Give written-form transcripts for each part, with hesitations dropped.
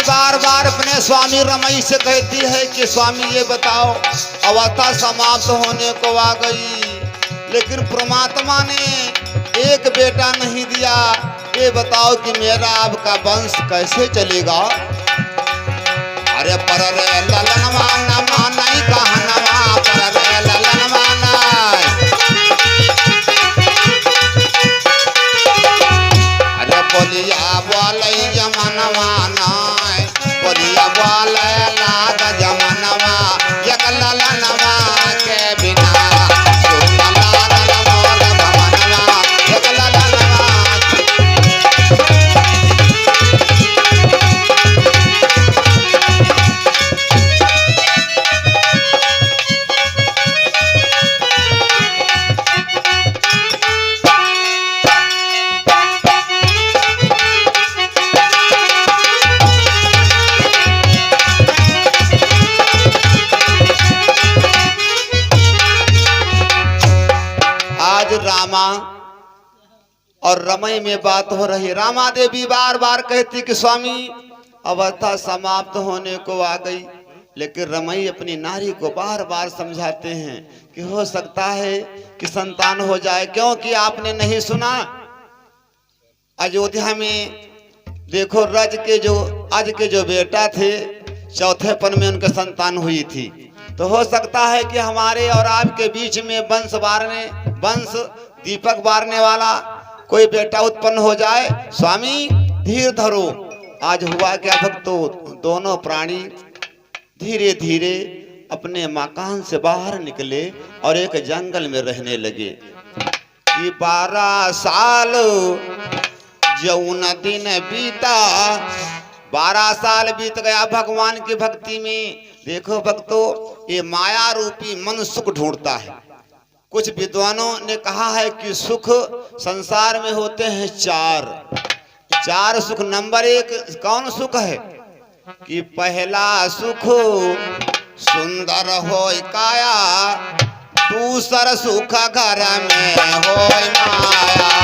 बार बार अपने स्वामी रमई से कहती है कि स्वामी ये बताओ, अवस्था समाप्त होने को आ गई, लेकिन परमात्मा ने एक बेटा नहीं दिया। ये बताओ कि मेरा आपका वंश कैसे चलेगा। अरे पर रे ललनवा नमा नहीं कहनवा, पर रे ललनवा नहीं। अरे बोलिया बोले जमनवा नहीं, बोलिया बोले लाग जमनवा, एक ललनवा के बिना रामा और रमई में बात हो रही। रामा देवी बार बार कहती कि स्वामी अवस्था समाप्त होने को आ गई, लेकिन रमई अपनी नारी को बार बार समझाते हैं कि हो सकता है कि संतान हो जाए, क्योंकि आपने नहीं सुना अयोध्या में देखो आज के जो बेटा थे चौथेपन में उनके संतान हुई थी। तो हो सकता है कि हमारे और आपके बीच में वंश दीपक बारने वाला कोई बेटा उत्पन्न हो जाए। स्वामी धीर धरो। आज हुआ क्या भक्तों, दोनों प्राणी धीरे धीरे अपने मकान से बाहर निकले और एक जंगल में रहने लगे। कि 12 साल जौन दिन बीता, 12 साल बीत गया भगवान की भक्ति में। देखो भक्तों, ये माया रूपी मन सुख ढूंढता है। कुछ विद्वानों ने कहा है कि सुख संसार में होते हैं चार सुख। नंबर 1 कौन सुख है कि पहला सुख सुंदर होय काया, दूसरा सुख घर में होय माया।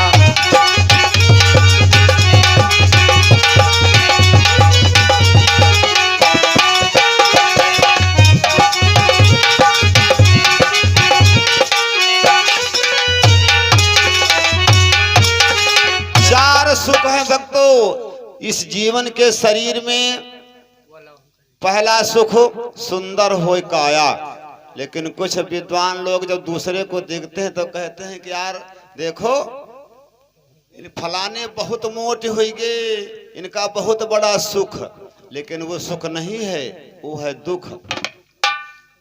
सुख है भक्तों इस जीवन के शरीर में। पहला सुख सुंदर होय काया, लेकिन कुछ विद्वान लोग जब दूसरे को देखते हैं तो कहते हैं कि यार देखो फलाने बहुत मोटे हो गए, इनका बहुत बड़ा सुख, लेकिन वो सुख नहीं है, वो है दुख।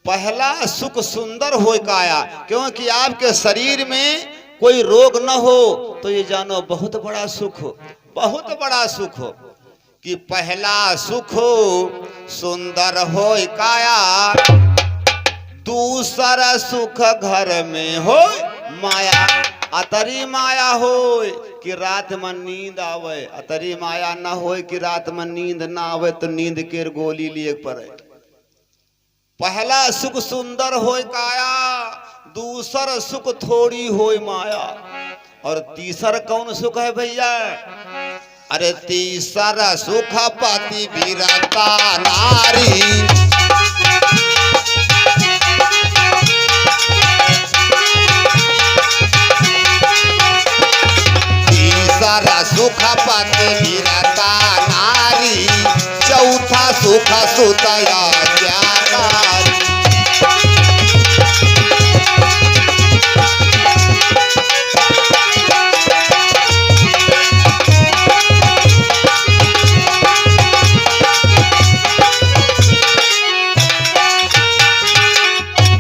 पहला सुख सुंदर होय काया, क्योंकि आपके शरीर में कोई रोग न हो तो ये जानो बहुत बड़ा सुख हो। कि पहला सुख सुंदर होय काया, दूसरा सुख घर में होय माया। अतरी माया होय कि रात में नींद आवे, अतरी माया न होय कि रात में नींद ना आवे तो नींद के गोली लिए पड़े। पहला सुख सुंदर होय काया, दूसरा सुख थोड़ी होय माया। और तीसरा कौन सुख है भैया? अरे तीसरा सुख पति वीरता नारी। तीसरा सुख पति वीरता नारी, चौथा सुख सुतया ज्ञानारी।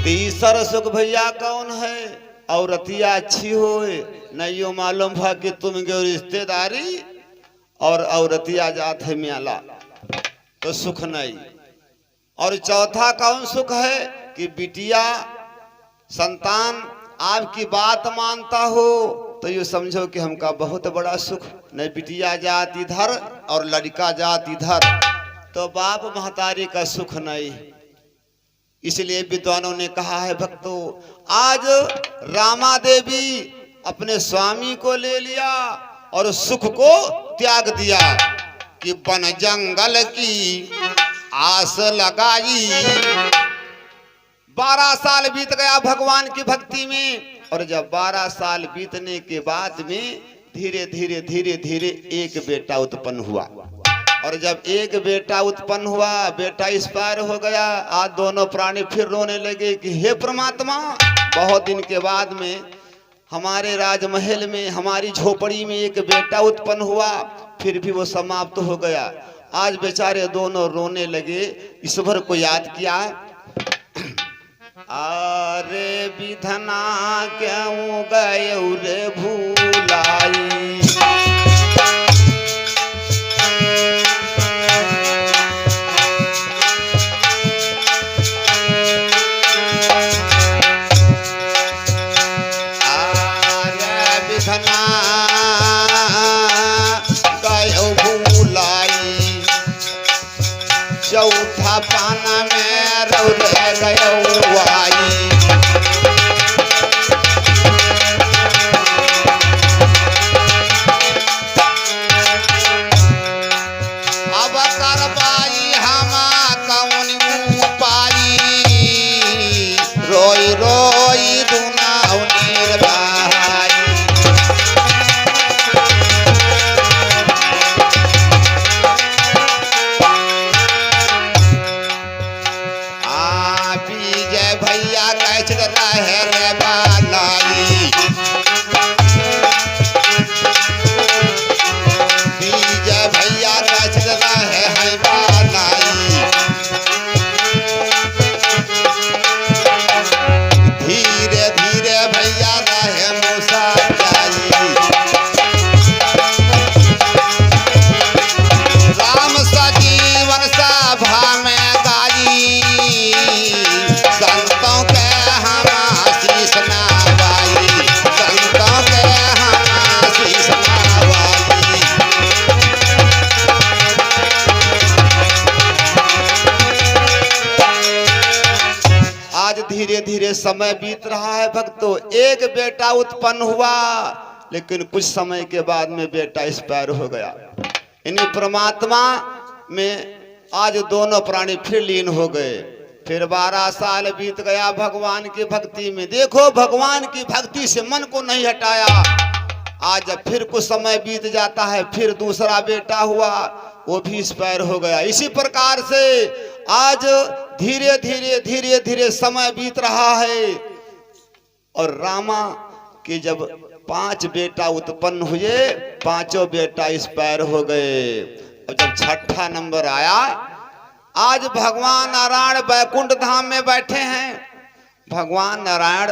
तीसरा सुख भैया कौन है? औरतिया अच्छी होए, नहीं यो मालूम भा कि तुम गए रिश्तेदारी और औरतिया जात है म्याला, तो सुख नहीं। और चौथा कौन सुख है कि बिटिया संतान आपकी बात मानता हो तो ये समझो कि हमका बहुत बड़ा सुख। नहीं बिटिया जात इधर और लड़का जात इधर, तो बाप महतारी का सुख नहीं। इसलिए विद्वानों ने कहा है भक्तों, आज रामा देवी अपने स्वामी को ले लिया और सुख को त्याग दिया। कि वन जंगल की आस लगाई। 12 साल बीत गया भगवान की भक्ति में, और जब 12 साल बीतने के बाद में धीरे धीरे धीरे धीरे एक बेटा उत्पन्न हुआ। और जब एक बेटा उत्पन्न हुआ, बेटा एक्सपायर हो गया। आज दोनों प्राणी फिर रोने लगे कि हे परमात्मा, बहुत दिन के बाद में हमारे राजमहल में, हमारी झोपड़ी में एक बेटा उत्पन्न हुआ, फिर भी वो समाप्त हो गया। आज बेचारे दोनों रोने लगे, ईश्वर को याद किया। अरे विधना क्यों गए रे भूलाई, चौथा पाना में रौरे गई। अब करबाई हम कौन उपाई, रोई रोई दुनाऊ निर्वाई। भैया कैसे रहे रे बालाई, विजय भैया कैसे रहे है बालाई। धीरे धीरे भैया रहे मूसा जाई। राम सजीवन सभा में गाई, संतों के हम आशीष नवाई, संतों के हम आशीष नवाई। आज धीरे धीरे समय बीत रहा है भक्तों। एक बेटा उत्पन्न हुआ, लेकिन कुछ समय के बाद में बेटा एक्सपायर हो गया। इन्हीं परमात्मा में आज दोनों प्राणी फिर लीन हो गए। फिर 12 साल बीत गया भगवान की भक्ति में। देखो, भगवान की भक्ति से मन को नहीं हटाया। आज जब फिर कुछ समय बीत जाता है, फिर दूसरा बेटा हुआ, वो भी एक्सपायर हो गया। इसी प्रकार से आज धीरे धीरे धीरे धीरे समय बीत रहा है। और रामा के जब 5 बेटा उत्पन्न हुए, 5 बेटा एक्सपायर हो गए। अब जब छठा नंबर आया, आज भगवान नारायण बैकुंठ धाम में बैठे हैं। भगवान नारायण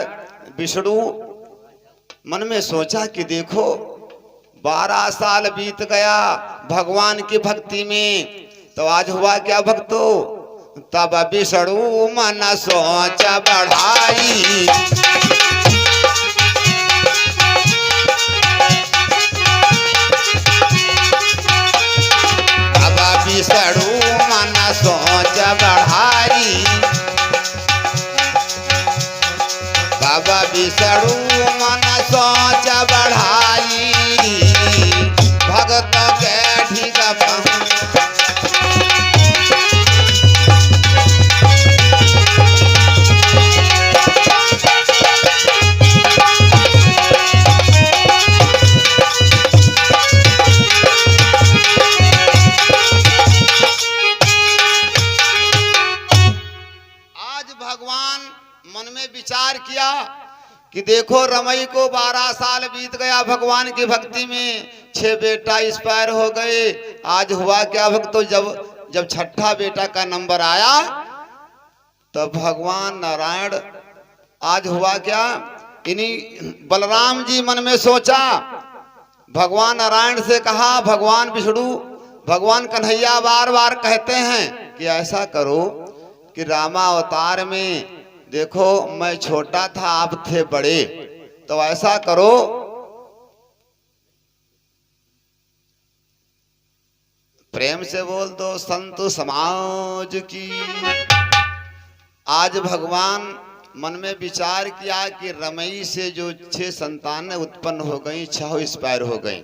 विष्णु मन में सोचा कि देखो, 12 साल बीत गया भगवान की भक्ति में, तो आज हुआ क्या भक्तों? तब विष्णु मन सोच बढ़ाई, विष्णु मन सोच बढ़ाई। बाबा विष्णु मन सोच बढ़ाई, भगत के ठीक विचार किया कि देखो, रमई को 12 साल बीत गया भगवान की भक्ति में, 6 बेटा एक्सपायर हो गए। आज हुआ क्या भक्तों? जब छठा बेटा का नंबर आया, तो भगवान नारायण आज हुआ क्या? इन्हीं बलराम जी मन में सोचा, भगवान नारायण से कहा, भगवान विष्णु, भगवान कन्हैया बार बार कहते हैं कि ऐसा करो कि रामा अवतार में देखो, मैं छोटा था, आप थे बड़े, तो ऐसा करो प्रेम से बोल दो, संत समाज की। आज भगवान मन में विचार किया कि रमई से जो 6 संतानें उत्पन्न हो गई, 6 एक्सपायर हो गई।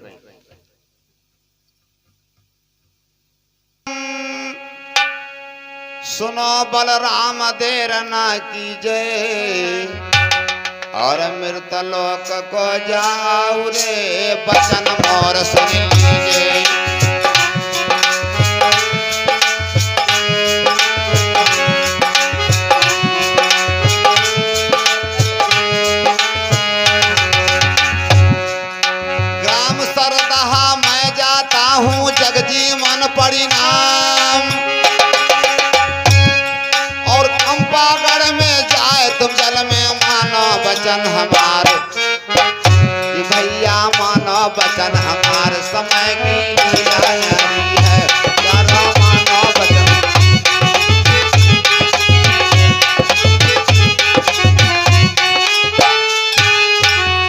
सुनो बलराम देर न कीजे और मृतलोक को जाऊ रे बचन मोर सुन लीजिए। ग्राम सरदहा मैं जाता हूँ जगजीवन परिणाम और कंपागढ़ में जाए तुम जल में मानो वचन हमार कि भैया मानो वचन हमार समय की लीला न्यारी है यारो मानो वचन।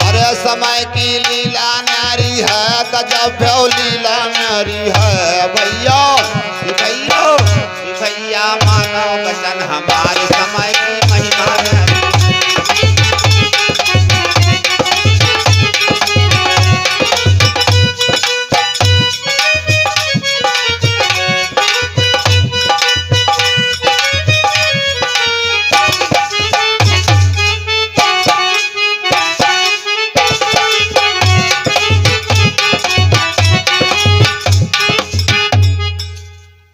अरे समय की लीला न्यारी है गजब लीला न्यारी है भैया भैया मानो वचन हमारे समय की महिमा न्यारी।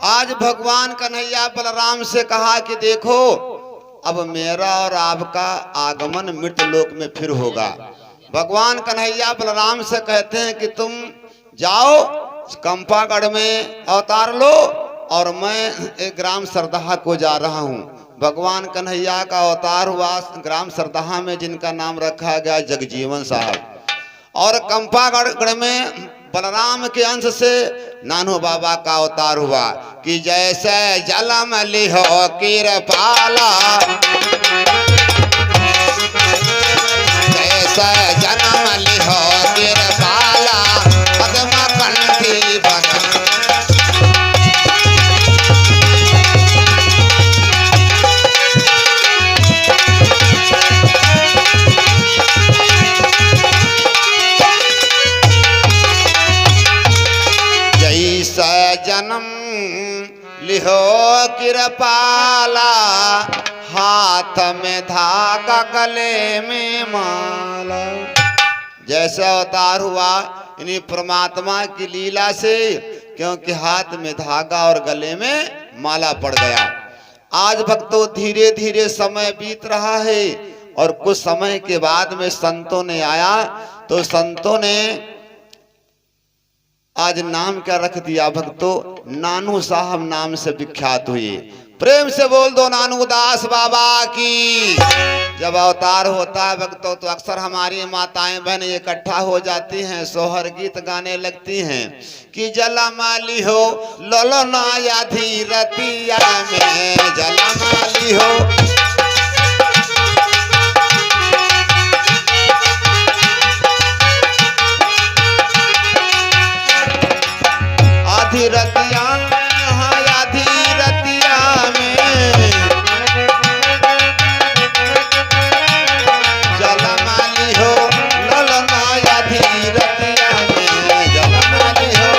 आज भगवान कन्हैया बलराम से कहा कि देखो अब मेरा और आपका आगमन मृत लोक में फिर होगा। भगवान कन्हैया बलराम से कहते हैं कि तुम जाओ कंपागढ़ में अवतार लो और मैं एक ग्राम सरदहा को जा रहा हूँ। भगवान कन्हैया का अवतार हुआ ग्राम सरदहा में जिनका नाम रखा गया जगजीवन साहब और कंपागढ़ में बलराम के अंश से नानू बाबा का अवतार हुआ कि जैसे जलम लिहो कृपाला जैसे जन्म लिहो कृपाला पद्म कंठी बन जन्म लिहो कृपाला हाथ में धागा गले में माला। जैसे अवतार हुआ इन्हीं परमात्मा की लीला से क्योंकि हाथ में धागा और गले में माला पड़ गया। आज भक्तों धीरे धीरे समय बीत रहा है और कुछ समय के बाद में संतों ने आया तो संतों ने आज नाम क्या रख दिया भक्तों, नानू साहब नाम से विख्यात हुए। प्रेम से बोल दो नानू दास बाबा की। जब अवतार होता है भक्तों तो अक्सर हमारी माताएं बहनें इकट्ठा हो जाती हैं, सोहर गीत गाने लगती हैं कि जलमाली हो ललना या धीरतिया में जलमाली हो रतिया में हाँ रतिया में जलमाली हो ललना या रतिया में जलमाली हो।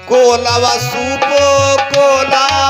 कोलावा सूपो कोला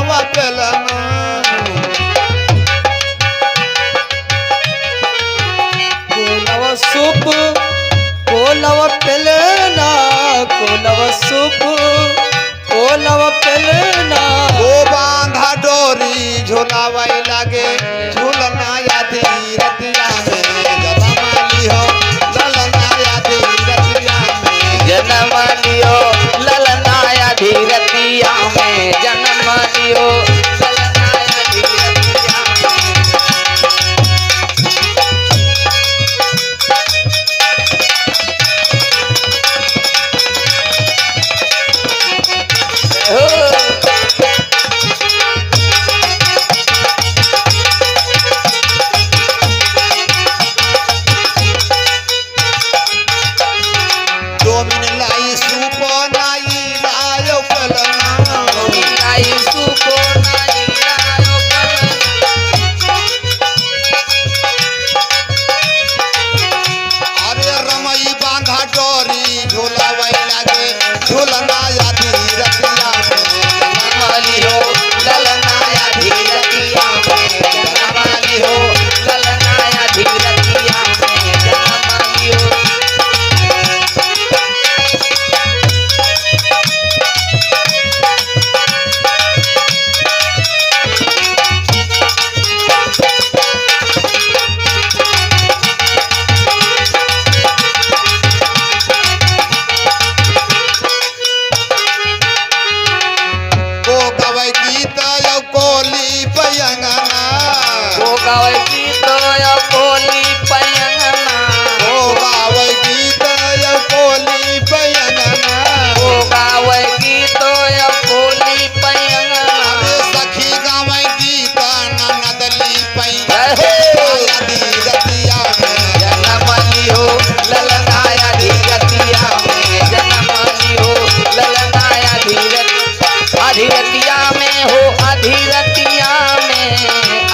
गावे गीत या बोली पयंगना ओ गावे गीत या बोली पयंगना ओ गावे गीत या बोली पयंगना अरे सखी गावे गीत ननदली पयंगना धीरतिया में जन्म लियो ललनाया धीरतिया में जन्म लियो ललनाया धीरतिया में हो अधीरतिया में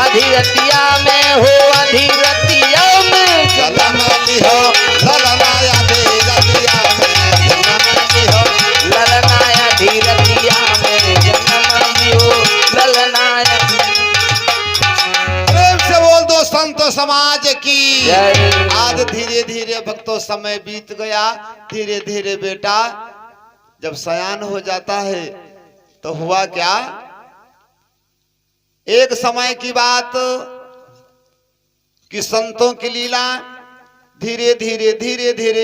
अधीरतिया में हो अधीरतिया में जन्म लियो ललनाया धीरतिया में जन्म लियो ललनाया धीरतिया में जन्म लियो ललनाया प्रेम से बोल दो संत समाज की जय। आज धीरे धीरे भक्तों समय बीत गया। धीरे धीरे बेटा जब सयान हो जाता है तो हुआ क्या, एक समय की बात कि संतों की लीला धीरे धीरे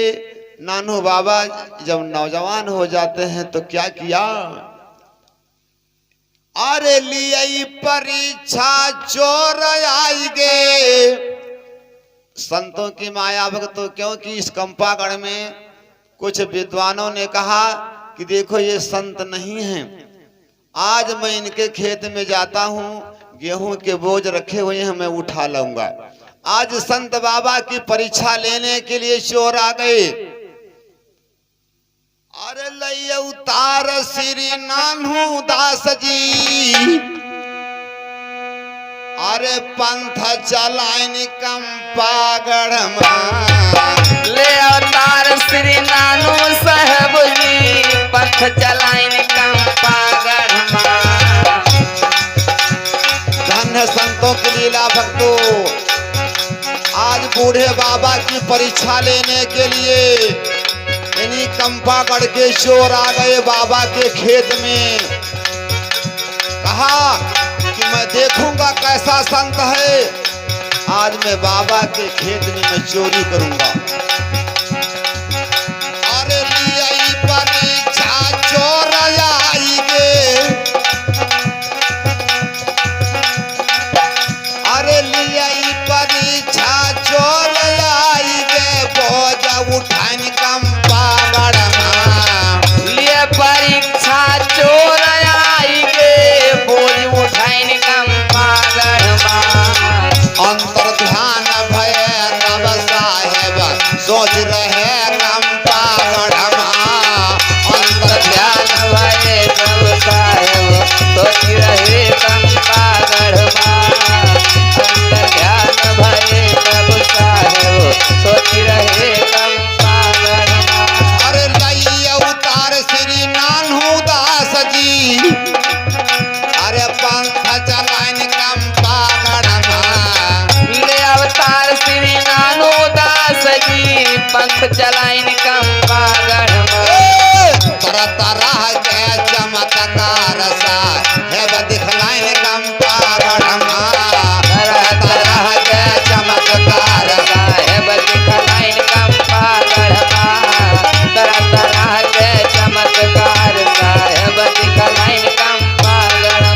नानू बाबा जब नौजवान हो जाते हैं तो क्या किया, अरे लिए परीक्षा चोर आएंगे। संतों की माया भक्तों, क्योंकि इस कंपागढ़ में कुछ विद्वानों ने कहा कि देखो ये संत नहीं हैं, आज मैं इनके खेत में जाता हूं, गेहूं के बोझ रखे हुए हैं, मैं उठा लाऊंगा। आज संत बाबा की परीक्षा लेने के लिए चोर आ गए। अरे लइया उतार श्री नानू दास जी, अरे पंथ चलाइन कंपागढ़ ले अवतार श्री नानू साहब जी पंथ चलाइन कंपागढ़ धन्य संतों की लीला भक्तों। आज बूढ़े बाबा की परीक्षा लेने के लिए इन्हीं कंपागढ़ के चोर आ गए बाबा के खेत में। कहा कि मैं देखूंगा कैसा संत है, आज मैं बाबा के खेत में मैं चोरी करूंगा। अरे लिया परीक्षा चोर आएंगे, अरे लिया परीक्षा चोर आएंगे, बोझ उठान कंपागढ़ लिए परीक्षा चोर आएंगे, बोझ उठाइन कंपागढ़ अंतर ध्यान भय तब साहेब सोच रहे कंपागढ़ अंतर ध्यान भये तब साहेब सोच रहे कंपागढ़ अंतर ध्यान भये तब साहेब सोच रहे कंपागढ़। अरे लइया उतार श्री नानू दास जी, अरे पंथ चलाइन कंपागढ़ ले अवतार श्री नानू दास जी पंथ चलाइन कंपागढ़ तरह तरह के चमत्कार सा है दिखलाइन कंपागढ़ तरह तरह के चमत्कार साहेब दिखलाइन कंपागढ़ तरह तरह के चमत्कार साहेब दिखलाइन कंपागढ़।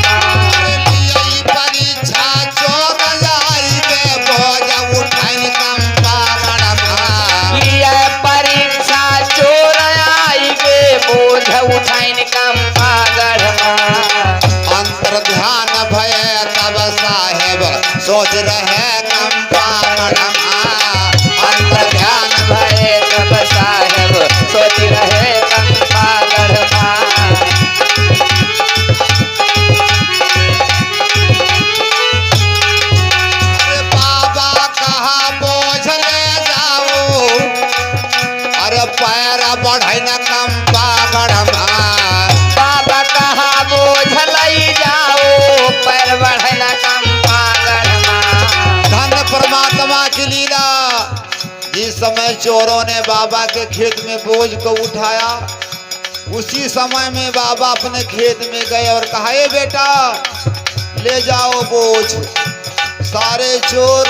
परीक्षा चोर आएंगे, बोझ उठाइन कंपागढ़ लिया परीक्षा चोर आएंगे, बोझ उठाइन कंपागढ़ अंतर ध्यान भय तब साहेब सोच रहे कंपागढ़ अंतर ध्यान भये तब साहेब सोच रहे कंपागढ़ अरे बाबा कहा बोझ ले जाओ, अरे पैर बढ़े न कंपागढ़ बाबा कहा बोझ लई जाओ, पैर बढ़ना कंपागढ़ धन्य परमात्मा की लीला। जिस समय चोरों ने बाबा के खेत में बोझ को उठाया, उसी समय में बाबा अपने खेत में गए और कहा ए बेटा ले जाओ बोझ। सारे चोर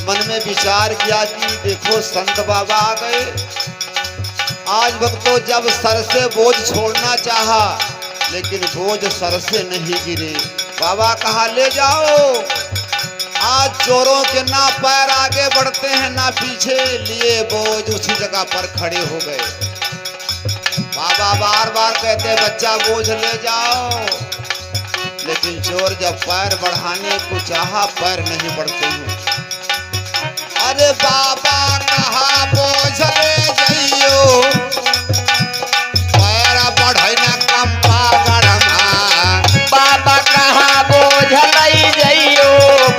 मन में विचार किया कि देखो संत बाबा आ गए। आज भक्तों जब सर से बोझ छोड़ना चाहा, लेकिन बोझ सर से नहीं गिरे। बाबा कहा ले जाओ। आज चोरों के ना पैर आगे बढ़ते हैं ना पीछे, लिए बोझ उसी जगह पर खड़े हो गए। बाबा बार बार कहते हैं बच्चा बोझ ले जाओ, लेकिन चोर जब पैर बढ़ाने को चाहा पैर नहीं बढ़ते हैं। अरे बाबा कहा बोझ ले जाइयो, पैर बढ़े ना कंपा गढ़मा। बाबा कहा बोझ लई जइयो,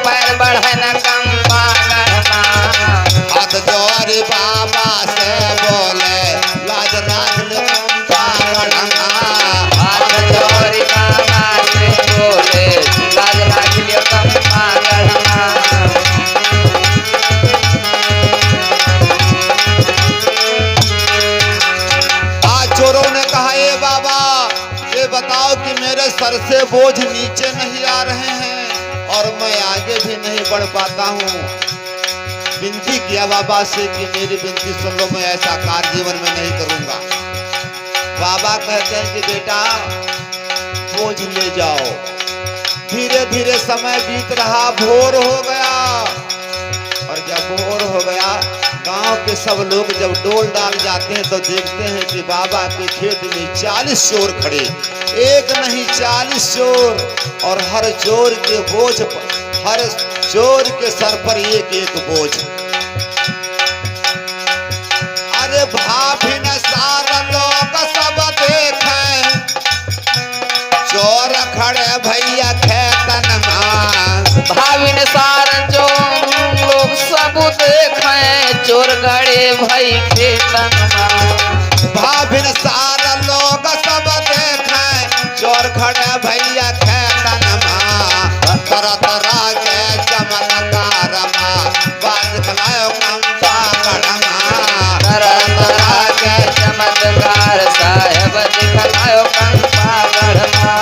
पैर बढ़न कंपा गढ़मा। हाथ जोड़ बाबा से बोले लाज राख ले कंपा गढ़मा। हाथ जोड़ी बाबा से बोले लाज राख लियो कंपा गढ़मा। आज चोरों ने कहा ए बाबा ये बताओ कि मेरे सर से बोझ नीचे नहीं आ रहे हैं और मैं आगे भी नहीं बढ़ पाता हूँ। विनती किया बाबा से कि मेरी विनती सुन लो, मैं ऐसा कार्य जीवन में नहीं करूंगा। बाबा कहते हैं कि बेटा बोझ ले जाओ। धीरे धीरे समय बीत रहा, भोर हो गया और जब भोर हो गया गांव के सब लोग जब डोल डाल जाते हैं तो देखते हैं कि बाबा के खेत में 40 चोर खड़े, एक नहीं 40 चोर, और हर चोर के बोझ पर, हर चोर के सर पर एक एक बोझ। अरे भाभी न सारा लोग सब देखे, चोर खड़े भैया खेतन में। भाविन सार जो लोग सब देखे, चोर गड़े भई खेतन में। भाभिन सारा लोग सब देखे, चोर खड़े भैया खेतन में। तरह तरह के चमत्कार में बाज खलायो कंपा गढ़मा। तरह तरह के चमत्कार साहेब दिखलायो कंपा गढ़मा।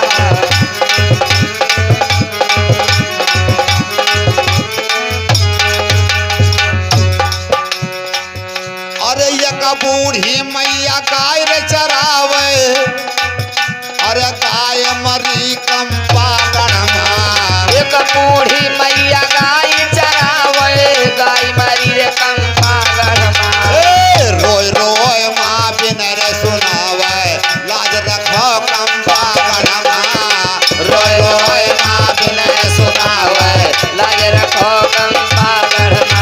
अरे एक बूढ़ी मैया गाय रे चरावे, अरे गाय मरी कंपा गढ़मा। एक बूढ़ी मैया गाय चरावे, गाय मरी रे कंपा गढ़मा। ए, रोय रोय माँ बिन रे सुनावे, लाज रखो कंपा गढ़मा। रोय रोय माँ बिन रे सुनावे, लाज रखो कंपा गढ़मा।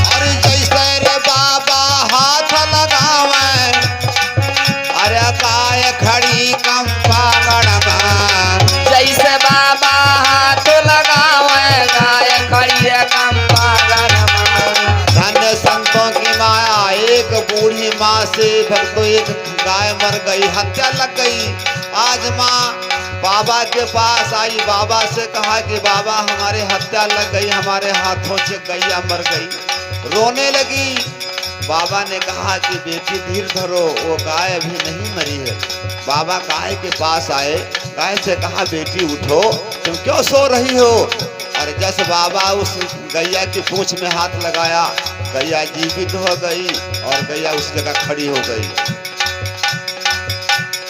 अरे जैसे रे बाबा हाथ लगावे, अरे गाय खड़ी कंपा गढ़मा। जैसे बाबा हाथ लगावे, गाय खड़ी रे कंपा गढ़मा। धन्य संतों की माया, एक बूढ़ी माँ से भक्तों एक गाय मर गई, हत्या लग गई। आज माँ बाबा के पास आई, बाबा से कहा कि बाबा हमारे हत्या लग गई, हमारे हाथों से गैया मर गई। रोने लगी। बाबा ने कहा कि बेटी धीर धरो, वो गाय अभी नहीं मरी है। बाबा गाय के पास आए, गाय से कहा बेटी उठो, तुम क्यों सो रही हो। और जस बाबा उस गैया की पूंछ में हाथ लगाया, गैया जीवित हो गई और गैया उस जगह खड़ी हो गई।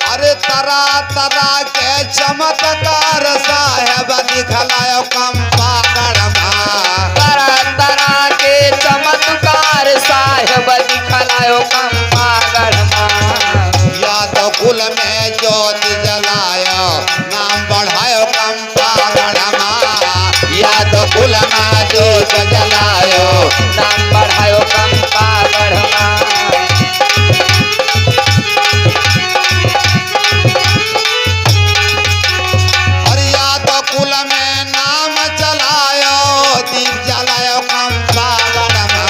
अरे तरह तरह के चमत्कार साहेब दिखलायो कंपा गढ़मा। तरह तरह के चमत्कार साहेब दिखलायो कंपा गढ़मा। या तो कुल में ज्योति जलायो, नाम बढ़ायो कंपा गढ़मा। या तो कुल में ज्योत जलायो, नाम बढ़ायो कंपा गढ़मा। और या तो कुल में नाम चलायो, दीप जलायो कंपा गढ़मा।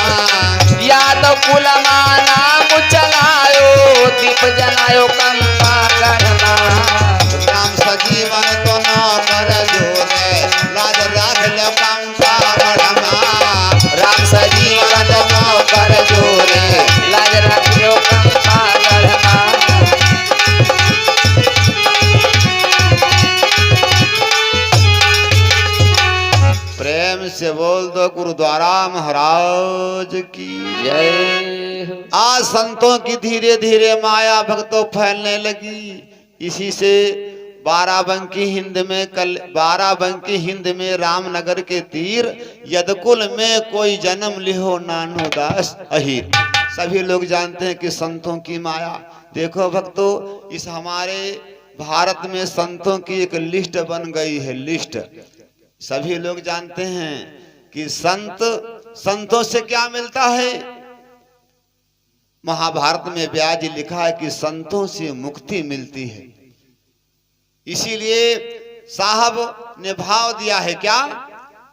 या तो कुल में नाम चलायो, दीप जलायो कंपा गढ़मा। राम सजीवन तो न कर जोरे, लाज राख ले कंपा गढ़मा। राम सजीवन नो कर जोरे, लाज रखियो कंपा गढ़मा। प्रेम से बोल दो गुरुद्वारा महाराज की जय हो। आज संतों की धीरे धीरे माया भक्तों फैलने लगी। इसी से बाराबंकी हिंद में रामनगर के तीर, यदकुल में कोई जन्म लिहो नानो दास अहीर। सभी लोग जानते हैं कि संतों की माया। देखो भक्तों, इस हमारे भारत में संतों की एक लिस्ट बन गई है, लिस्ट। सभी लोग जानते हैं कि संतों से क्या मिलता है। महाभारत में व्यास जी लिखा है कि संतों से मुक्ति मिलती है। इसीलिए साहब ने भाव दिया है क्या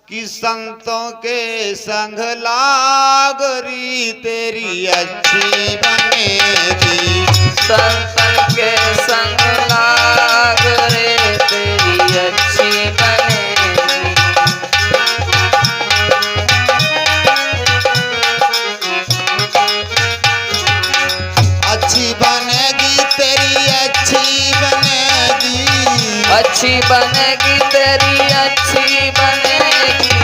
कि संतों के संग लागरी तेरी अच्छी बनेगी, संतन के संग लाग रे तेरी अच्छी बनेगी। अच्छी बनेगी तेरी अच्छी बनेगी, अच्छी बनेगी तेरी अच्छी बनेगी।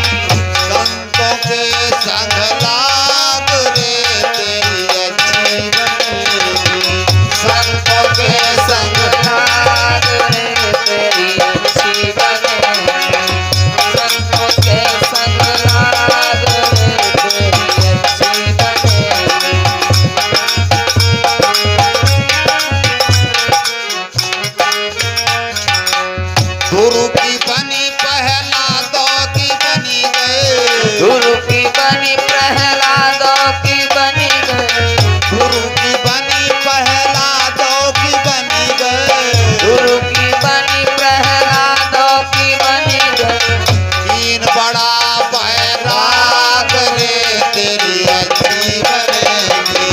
संतों के संग लाग रे तेरी अच्छी बनेगी, संतों के संग लाग रे तेरी अच्छी बनेगी। संतों के संग लाग रे तेरी अच्छी बनेगी। गुरु की बनी पहला दो की बनी गए, गुरु की बनी प्रहलादों की बनी गए। गुरु की बनी पहला दो की बनी गए, गुरु की बनी प्रहलादों की बनी गए। तीन बड़ा बैराग रे तेरी अच्छी बनेगी,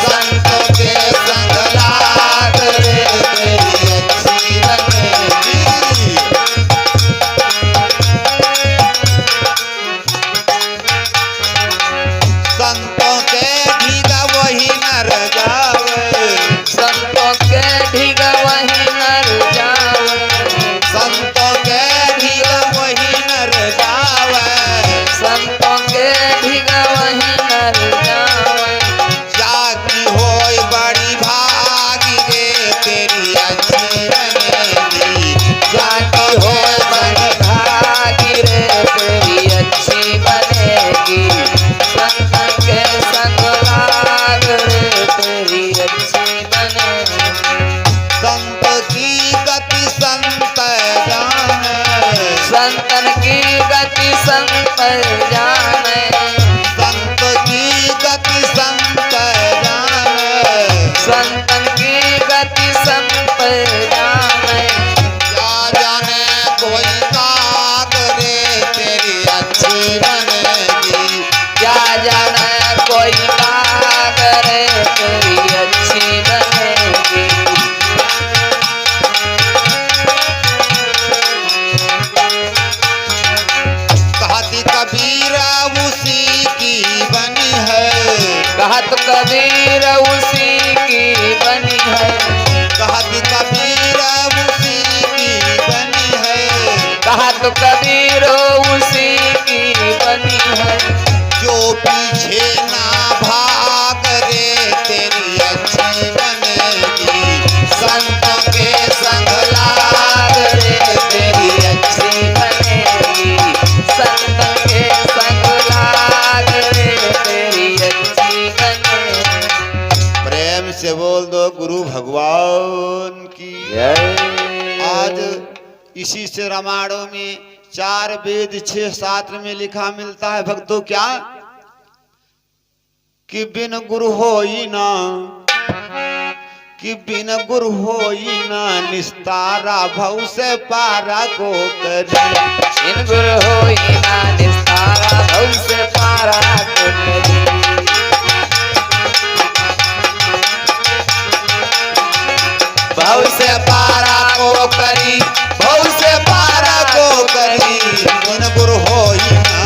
संतों के संग लाग रे तेरी अच्छी बनेगी। संतों के भीगा वही नर जावे, संतों के ढिग वही नर जावे। संतों के भीगा वही नर जावे, संतों के ढिग वही नर जावे। जागी होय बड़ी भागी रे तेरी अच्छी बनेगी, जागी होय बड़ी भागी रे तेरी अच्छी बनेगी। संतन के संग लाग रे तेरी अच्छी बनेगी। संत की गति संत जाने, संतन की गति संत जाने। संत की गति संत जाने, संतन की गति संत जाने। क्या जाने कोई काग रे तेरी अच्छी बनेगी, क्या जाने कोई काग रे तेरी अच्छी बनेगी। कहती कबीर उसी की बनी है, कहत कबीर उसी की बनी है। कहती कबीर उसी की बनी है, कहत कबीर उसी की बनी है। जो पीछे ना भाग रे तेरी अच्छी बनेगी, संतों के संग लाग रे तेरी अच्छी बनेगी। संतन के संग लाग रे तेरी अच्छी बनेगी। प्रेम से बोल दो गुरु भगवान की। आज इसी से रामायणों में 4 वेद 6 शास्त्र में लिखा मिलता है भक्तों क्या कि बिन गुरु होई ना, कि बिन गुरु होई ना निस्तारा, भव से पारा को करे। इन गुरु होई ना निस्तारा, भव से पारा को करे। भव से पारा को करी, भव से पारा को करी, बिन गुरु होई ना,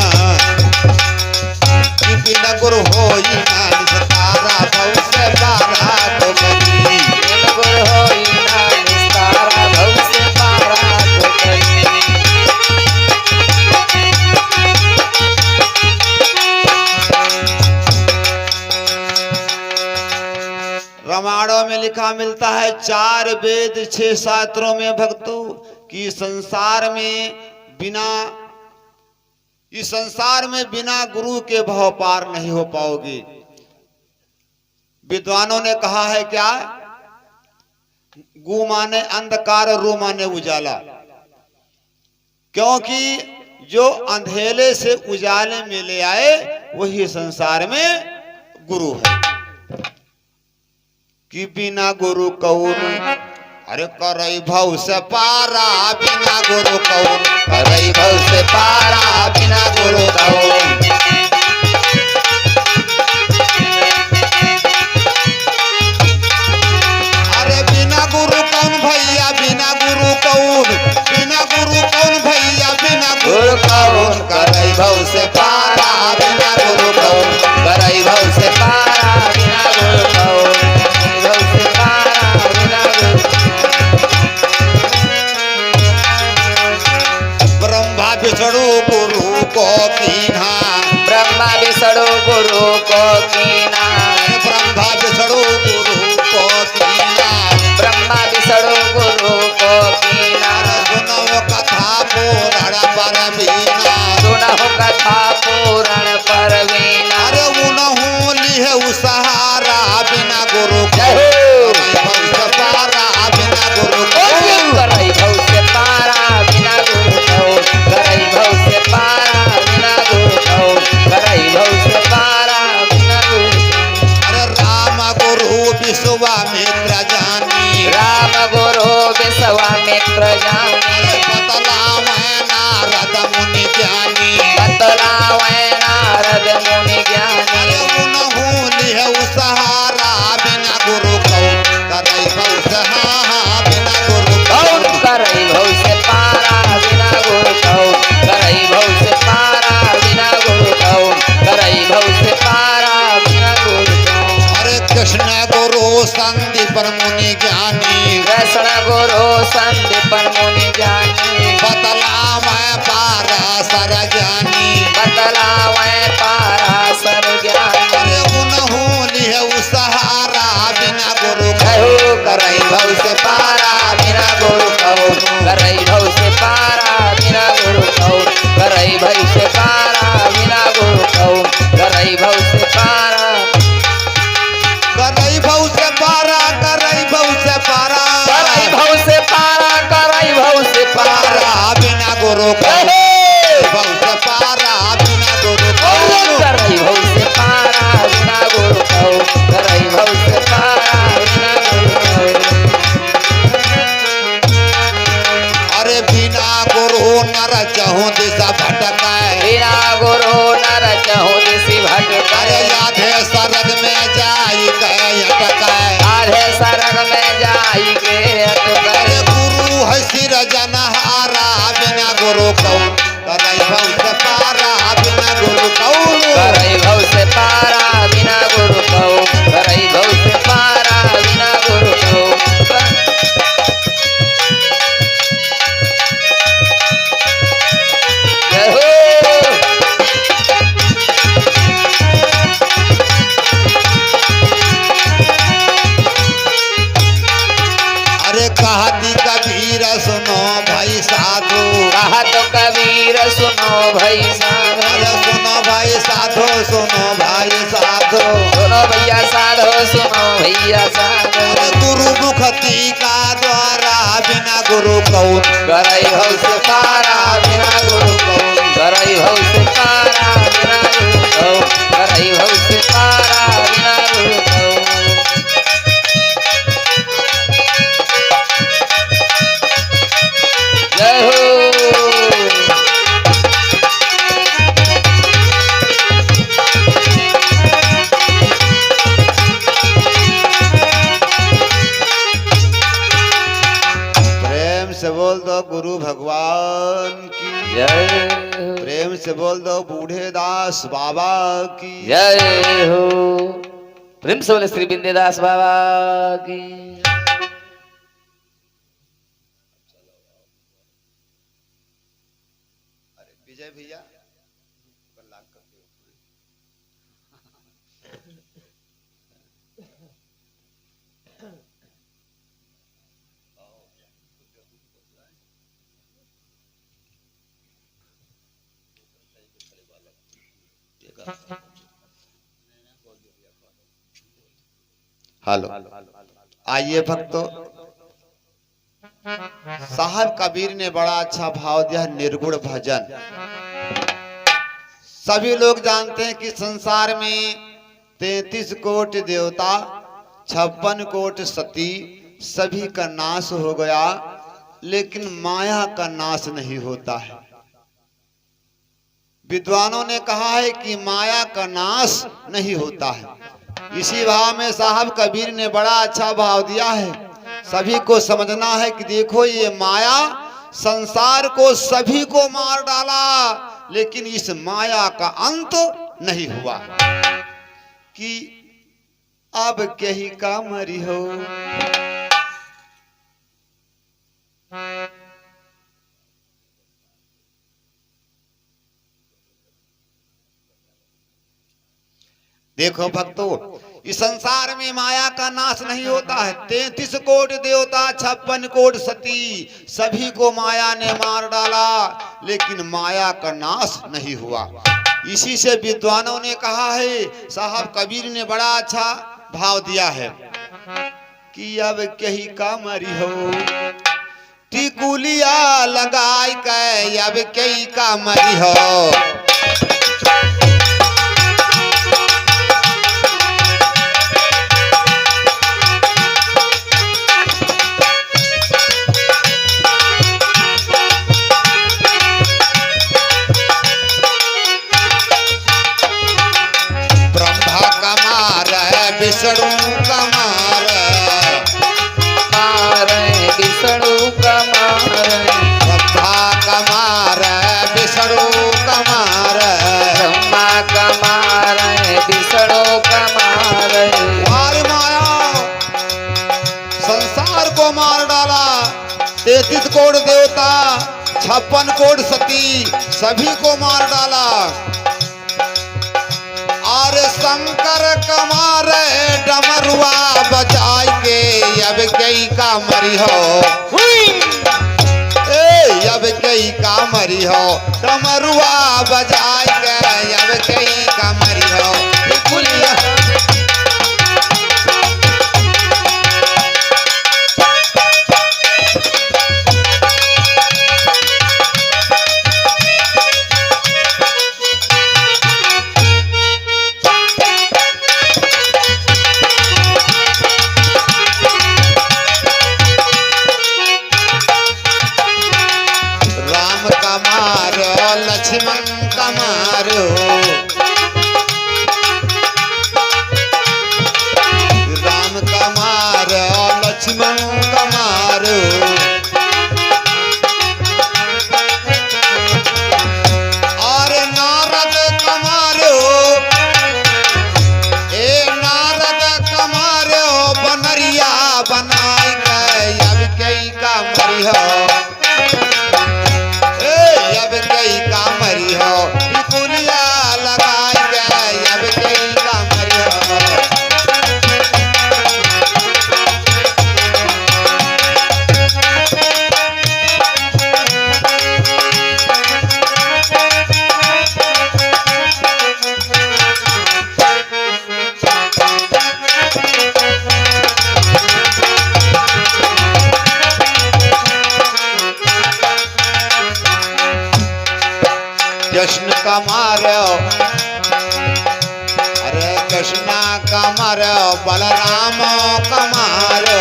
कि बिन गुरु होई ना निस्तारा, भव से पारा को करी। इन गुरु होई ना निस्तारा, भव से पारा को करे। मिलता है 4 वेद 6 शास्त्रों में भक्तों कि इस संसार में बिना गुरु के भव पार नहीं हो पाओगे। विद्वानों ने कहा है क्या, गु माने अंधकार, रू माने उजाला, क्योंकि जो अंधेरे से उजाले में ले आए वही संसार में गुरु है। कि बिना गुरु कौन, अरे करई भव से पारा, बिना गुरु कौन, करई भव से पारा, बिना गुरु कौन। अरे बिना गुरु कौन भैया, बिना गुरु कौन, बिना गुरु कौन भैया, बिना गुरु कौन, करई भव से पारा, बिना गुरु कौन, करई भव से पारा, बिना गुरु कौन, भव से पारा, बिना गुरु। ब्रह्मा विष्णु गुरु को कीन्हा, ब्रह्मा विष्णु गुरु को कीना, ब्रह्मा विष्णु गुरु को कीन्हा, ब्रह्मा विष्णु गुरु को कीना। सुनो कथा पुराण परवीना, सुनहु कथा पुराण परवीना। अरे उनहु लिहे उसहारा, बिना गुरु जय हो। पारा, बिना गुरु करई भव से पारा, बिना गुरु कौन, करई भव से पारा, बिना गुरु कौन, करई भव से पारा, बिना गुरु कौन। अरे राम गुरु विश्वामित्र जानी, राम गुरु विश्वामित्र जानी, बतलावे नारद मुनि ज्ञानी, बतलावे नारद मुनि ज्ञानी। अरे उनहु लिहे उसहारा, बिना गुरु कौन, करई भव से बिना गुरु कौन, करई भव से पारा, बिना गुरु कौन, करई भव से पारा, बिना गुरु कौन, करई भव से पारा, बिना गुरु कौन। अरे कृष्ण गुरु संदीपन मुनि ज्ञानी, कृष्ण गुरु संदीपन मुनि ज्ञानी, बतलावे पारा सर ज्ञानी, बतलावे पारा सर ज्ञानी। अरे उनहु लिहे उसहारा, बिना गुरु कहो करई भव से पारा, बिना गुरु कौन, करई भव से पारा, बिना गुरु कौन, करई भव से पारा, बिना गुरु कौन, करई भव से पारा। करई भव से पारा, करई भव से पारा, करई भव से पारा, करई भव से पारा। पारा, बिना गुरु कौन, भव से पारा, बिना गुरु कौन, करई भव से पारा, बिना गुरु कौन, करई भव से पारा, बिना गुरु कौन। अरे बिना गुरु नर चहु दिशा भटकाए, बिना गुरु नर चहु दिसि भटकाए। अरे आधे सरग में जाई के अटकाए, आधे सरग में जाई के अटकाए। अरे गुरु है सिर जनहारा, बिना गुरु कौन, करई भव से पारा, बिना गुरु कौन, करई भव से पारा, बिना गुरु कौन, करई भव से पारा, बिना गुरु कौन। जय हो। अरे कहती कबीर सुनो भाई साधु, कहा तो कबीर सुनो भाई साधो। अरे सुनो भाई साधु, सुनो भाई साधु, सुनो भैया साधो, सुनो भैया साधो। अरे गुरु मुखती का द्वारा, बिना गुरु कौन, करई भव से पारा, बिना गुरु कौन, करई भव से पारा, बिना गुरु कौन, करई भव से पारा, बिना गुरु कौन। जय हो। प्रेम से बोल दो गुरु भगवान की, जय प्रेम से बोल दो बूढ़े दास बाबा की। जय हो। प्रेम से बोले श्री बिंदेदास बाबा की। विजय भैया हेलो, आइए भक्तों, साहब कबीर ने बड़ा अच्छा भाव दिया है, निर्गुण भजन। सभी लोग जानते हैं कि संसार में 33 कोटि देवता, 56 कोटि सती, सभी का नाश हो गया, लेकिन माया का नाश नहीं होता है। विद्वानों ने कहा है कि माया का नाश नहीं होता है। इसी भाव में साहब कबीर ने बड़ा अच्छा भाव दिया है। सभी को समझना है कि देखो, ये माया संसार को सभी को मार डाला, लेकिन इस माया का अंत नहीं हुआ कि अब कहीं का मरी हो। देखो भक्तों, इस संसार में माया का नाश नहीं होता है। 33 कोटि देवता, 56 कोटि सती, सभी को माया ने मार डाला, लेकिन माया का नाश नहीं हुआ। इसी से विद्वानों ने कहा है, साहब कबीर ने बड़ा अच्छा भाव दिया है कि अब कहीं का मरी हो, टिकुलिया लगाई के अब कहीं का मरी हो। विष्णु कमार विष्णु कमार, ब्रह्मा कमार विष्णु कमार, ब्रह्मा कमार विष्णु कमार। मार माया संसार को मार डाला। 33 कोटि देवता, 56 कोटि सती, सभी को मार डाला। और शंकर कमार डमरुआ बजाई के अब कई का मरी हो, अब कई का मरी हो, डमरुआ बजाई के अब कई का मरी हो। लक्ष्मण कमारो, राम कमार लक्ष्मण कमारो, और नारद कमारो, नारद कमारो, बनरिया बनाई गए अब कई का मरी हो, कई का मरी हो, टिकुलिया लगाई गए अब कई का मरी हो। कृष्ण का मारो, अरे कृष्णा का मारो, बलराम का मारो,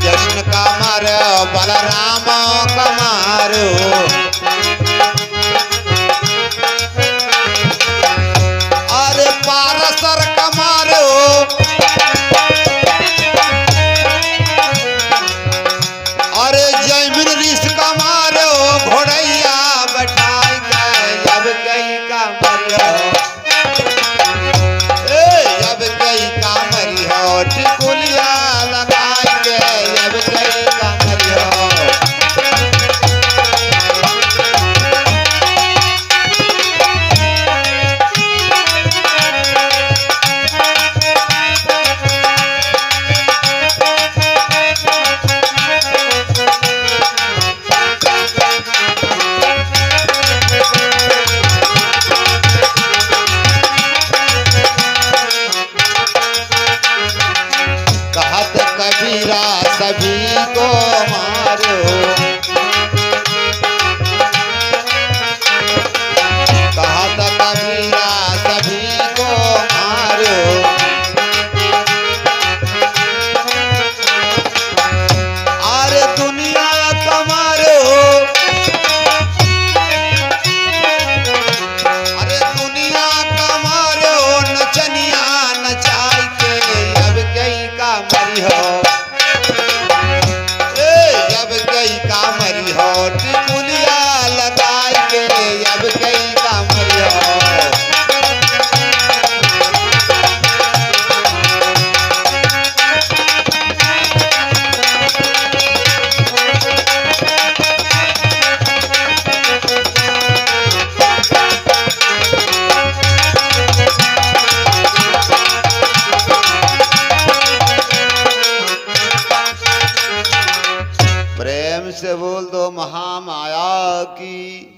कृष्ण का मारो, बलराम का मारो, अरे पारसर का मारो, अरे जैमिन ऋष का मारो, घोड़ैया बैठाई गए अब कहीं का मरी हो।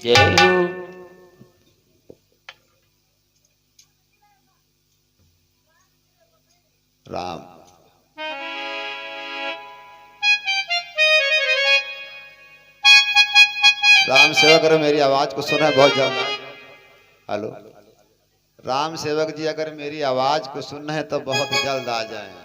जय हो। राम राम सेवक अगर मेरी आवाज को सुना बहुत जल्द। हेलो राम सेवक जी अगर मेरी आवाज को सुनना है तो बहुत जल्द आ जाएं।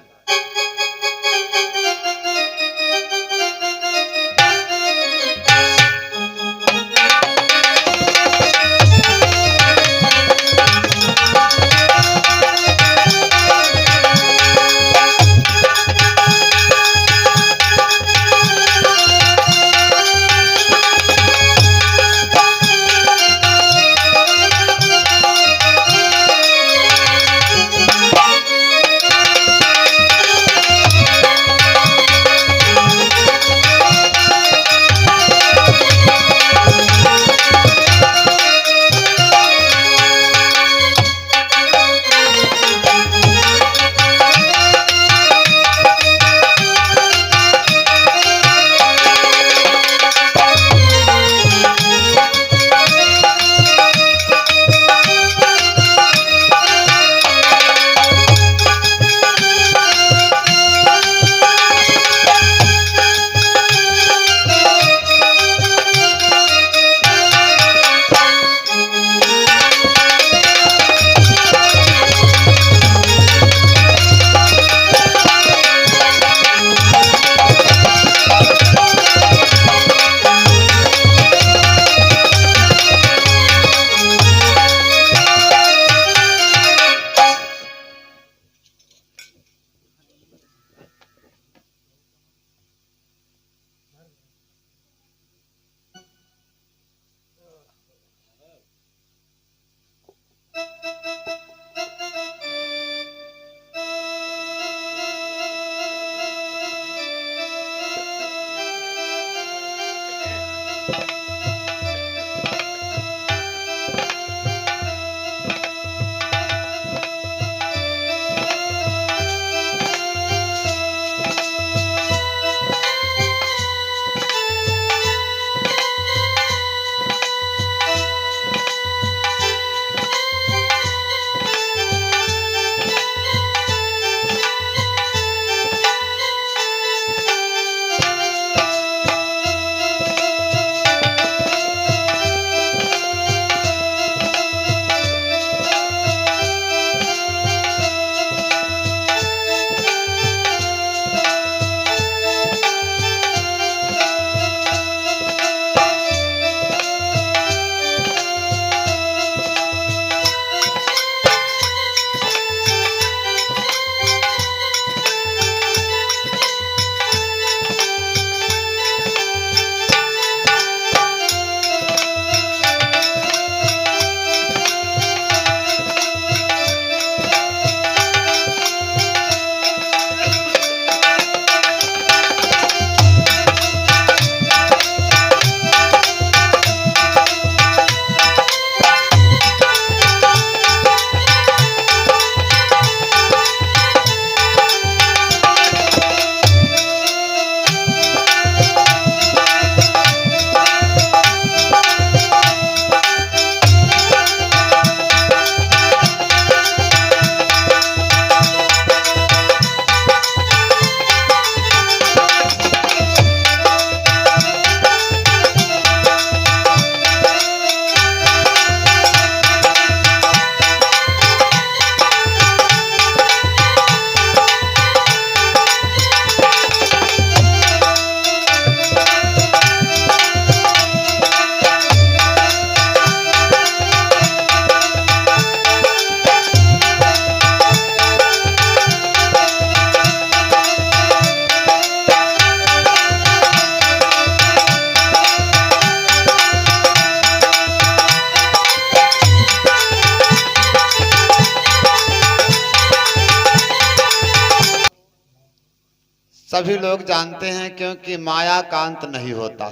सभी लोग जानते हैं क्योंकि माया का अंत नहीं होता।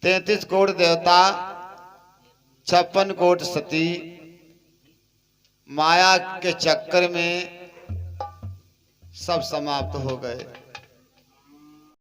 33 कोट देवता 56 कोट सती माया के चक्कर में सब समाप्त हो गए।